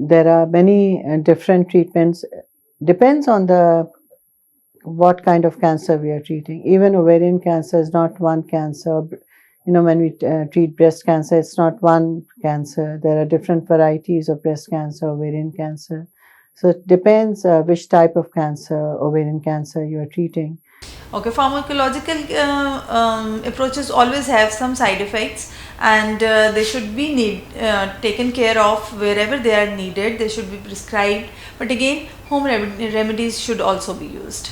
There are many different treatments. Depends on the what kind of cancer we are treating. Even ovarian cancer is not one cancer. When we treat breast cancer, it's not one cancer. There are different varieties of breast cancer, ovarian cancer. So it depends which type of cancer, ovarian cancer, you are treating. Okay, pharmacological approaches always have some side effects, and they should be taken care of wherever they are needed. They should be prescribed, but again, home remedies should also be used.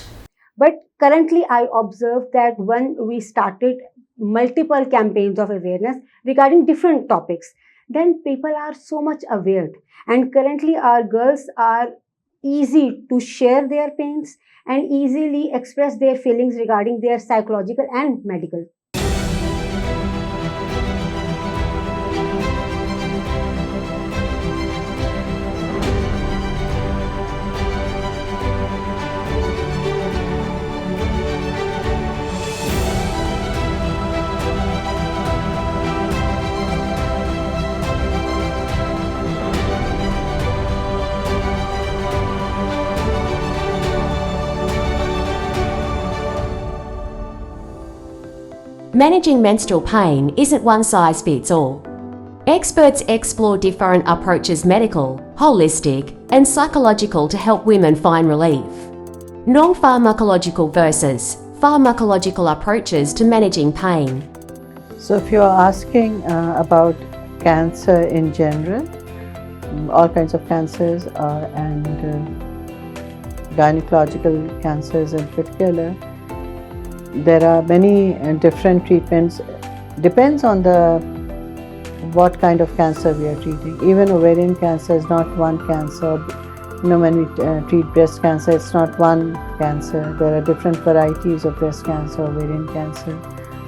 But currently, I observe that when we started multiple campaigns of awareness regarding different topics, then people are so much aware. And currently, our girls are easy to share their pains and easily express their feelings regarding their psychological and medical. Managing menstrual pain isn't one size fits all. Experts explore different approaches, medical, holistic, and psychological, to help women find relief. Non-pharmacological versus pharmacological approaches to managing pain. So if you are asking about cancer in general, all kinds of cancers and gynecological cancers in particular, there are many different treatments. Depends on the what kind of cancer we are treating. Even ovarian cancer is not one cancer. When we treat breast cancer, it's not one cancer. There are different varieties of breast cancer, ovarian cancer.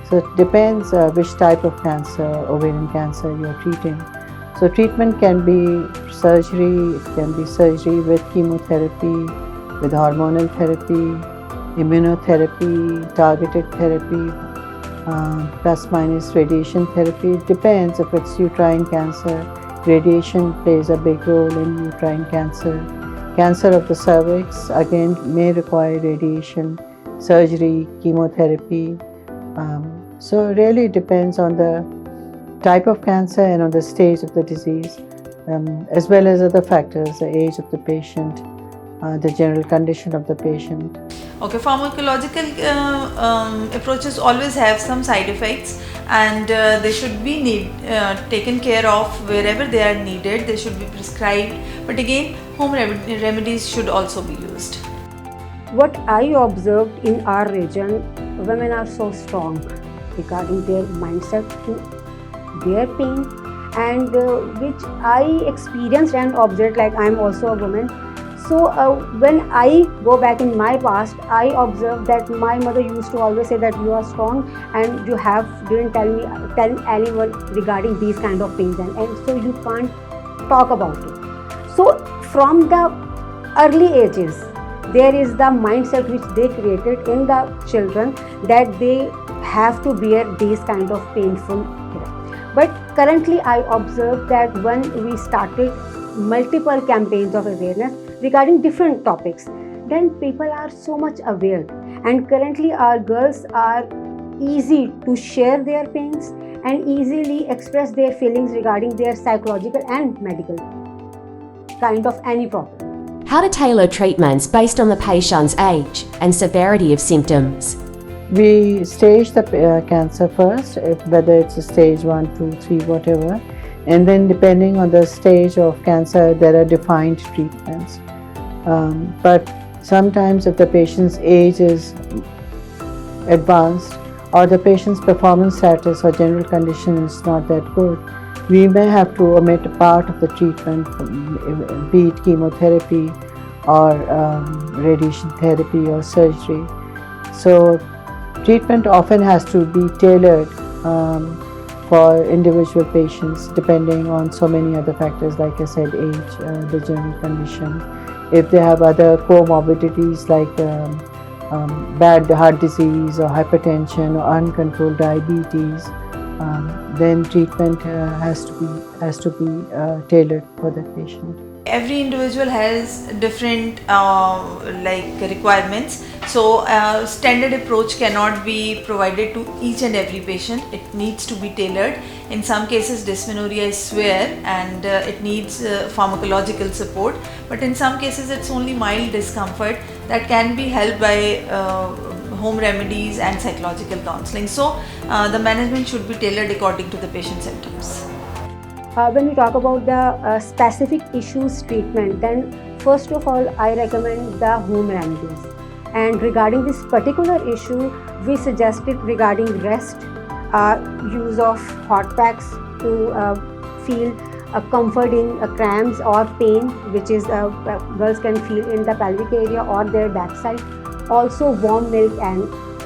So it depends which type of cancer, ovarian cancer, you are treating. So treatment can be surgery. It can be surgery with chemotherapy, with hormonal therapy, immunotherapy, targeted therapy, plus minus radiation therapy. It depends if it's uterine cancer. Radiation plays a big role in uterine cancer. Cancer of the cervix, again, may require radiation, surgery, chemotherapy. So it really depends on the type of cancer and on the stage of the disease, as well as other factors, the age of the patient, the general condition of the patient. Okay, pharmacological approaches always have some side effects, and they should be taken care of wherever they are needed. They should be prescribed, but again, home remedies should also be used. What I observed in our region, women are so strong regarding their mindset to their pain, and which I experienced and observed, like I am also a woman. So when I go back in my past, I observed that my mother used to always say that you are strong and you didn't tell anyone regarding these kind of pains, and so you can't talk about it. So from the early ages, there is the mindset which they created in the children that they have to bear these kind of painful. But currently I observe that when we started multiple campaigns of awareness regarding different topics, then people are so much aware, and currently our girls are easy to share their pains and easily express their feelings regarding their psychological and medical kind of any problem. How to tailor treatments based on the patient's age and severity of symptoms. We stage the cancer first, whether it's a stage 1, 2, 3, whatever, and then depending on the stage of cancer, there are defined treatments. But sometimes if the patient's age is advanced or the patient's performance status or general condition is not that good, we may have to omit a part of the treatment, be it chemotherapy or radiation therapy or surgery. So treatment often has to be tailored for individual patients depending on so many other factors, like I said, age, the general condition. If they have other comorbidities like bad heart disease or hypertension or uncontrolled diabetes, then treatment has to be tailored for that patient. every individual has different requirements, so standard approach cannot be provided to each and every patient. It needs to be tailored. In some cases dysmenorrhea is severe and it needs pharmacological support, but in some cases it's only mild discomfort that can be helped by home remedies and psychological counseling. So the management should be tailored according to the patient symptoms. When we talk about the specific issues treatment, then first of all I recommend the home remedies. And regarding this particular issue, we suggested regarding rest, use of hot packs to feel comfort in cramps or pain, which is girls can feel in the pelvic area or their backside. Also warm milk and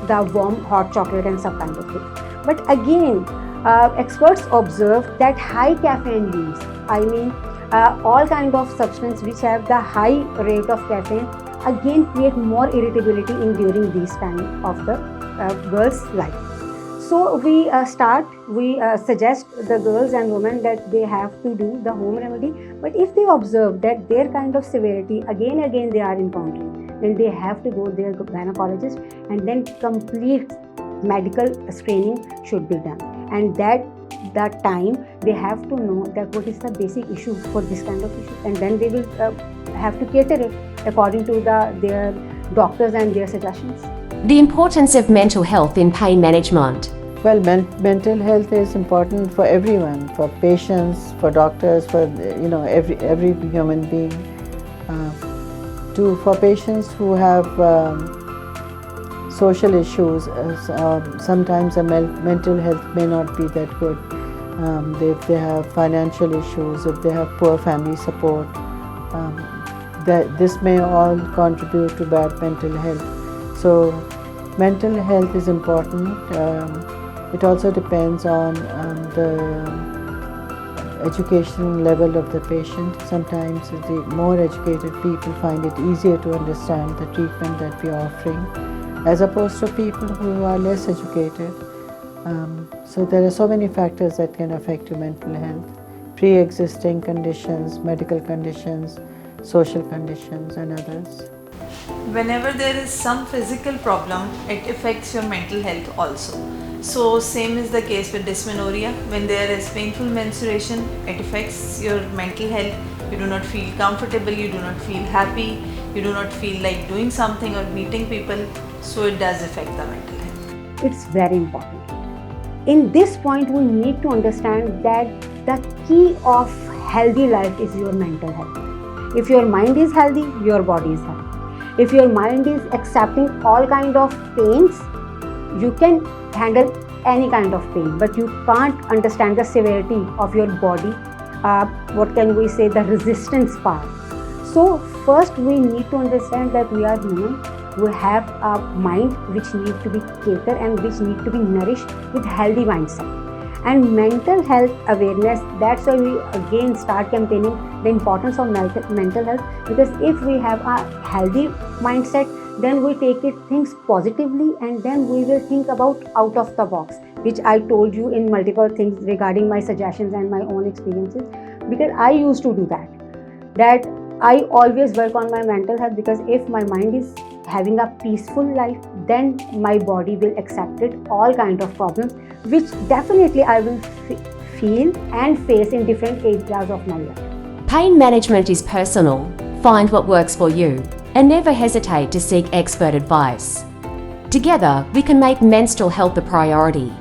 the warm hot chocolate and some kind of thing. But again, experts observe that high caffeine use, all kind of substance which have the high rate of caffeine, again create more irritability during this time of the girl's life. So we suggest the girls and women that they have to do the home remedy. But if they observe that their kind of severity again they are encountering, then they have to go their gynecologist, and then complete medical screening should be done. And that time they have to know that what is the basic issue for this kind of issue, and then they will have to cater it according to their doctors and their suggestions. The importance of mental health in pain management. Well, mental health is important for everyone, for patients, for doctors, for every human being. For patients who have social issues, sometimes mental health may not be that good. If they have financial issues, if they have poor family support, this may all contribute to bad mental health. So mental health is important. It also depends on the education level of the patient. Sometimes the more educated people find it easier to understand the treatment that we are offering, as opposed to people who are less educated. So there are so many factors that can affect your mental health: pre-existing conditions, medical conditions, social conditions, and others. Whenever there is some physical problem, it affects your mental health also. So same is the case with dysmenorrhea. When there is painful menstruation, it affects your mental health. You do not feel comfortable, you do not feel happy, you do not feel like doing something or meeting people. So it does affect the mental health. It's very important. In this point, we need to understand that the key of healthy life is your mental health. If your mind is healthy, your body is healthy. If your mind is accepting all kind of pains, you can handle any kind of pain, but you can't understand the severity of your body. What can we say? The resistance part. So first we need to understand that we are human. We have a mind which needs to be catered and which needs to be nourished with healthy mindset. And mental health awareness, that's why we again start campaigning the importance of mental health, because if we have a healthy mindset, then we take things positively, and then we will think about out of the box, which I told you in multiple things regarding my suggestions and my own experiences, because I used to do that I always work on my mental health, because if my mind is having a peaceful life, then my body will accept it, all kind of problems, which definitely I will feel and face in different areas of my life. Pain management is personal. Find what works for you and never hesitate to seek expert advice. Together, we can make menstrual health a priority.